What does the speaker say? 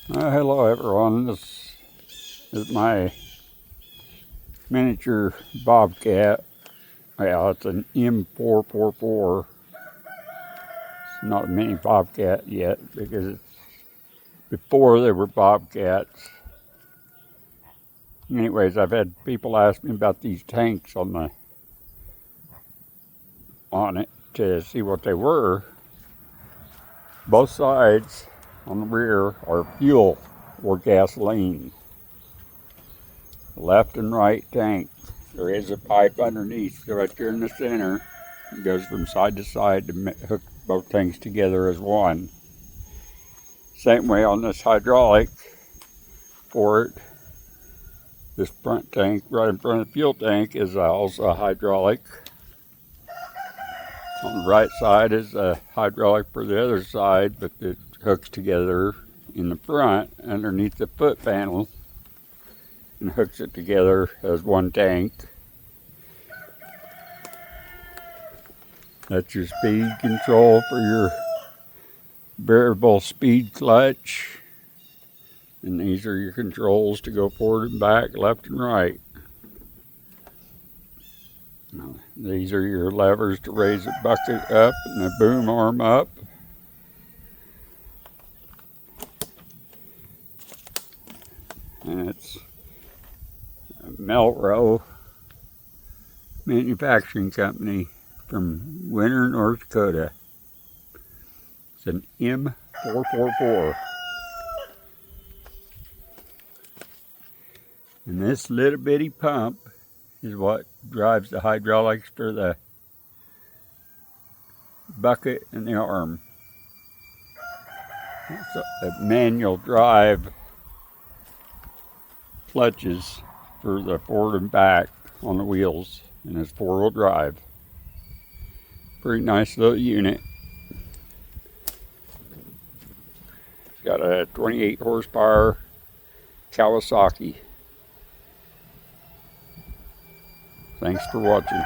Hello everyone, this is my miniature bobcat. Well, it's an M444. It's not a mini bobcat yet because it's before they were bobcats. Anyways, I've had people ask me about these tanks on it to see what they were. Both sides on the rear are fuel or gasoline. Left and right tank. There is a pipe underneath right here in the center. It goes from side to side to hook both tanks together as one. Same way on this hydraulic for it. This front tank right in front of the fuel tank is also a hydraulic. On the right side is a hydraulic for the other side, but it hooks together in the front underneath the foot panel and hooks it together as one tank. That's your speed control for your variable speed clutch. And these are your controls to go forward and back, left and right. These are your levers to raise the bucket up and the boom arm up. And it's a Melroe manufacturing company from Winter, North Dakota. It's an M444. And this little bitty pump is what drives the hydraulics for the bucket and the arm. It's a manual drive clutches for the forward and back on the wheels, and it's 4-wheel drive. Pretty nice little unit. It's got a 28 horsepower Kawasaki. Thanks for watching.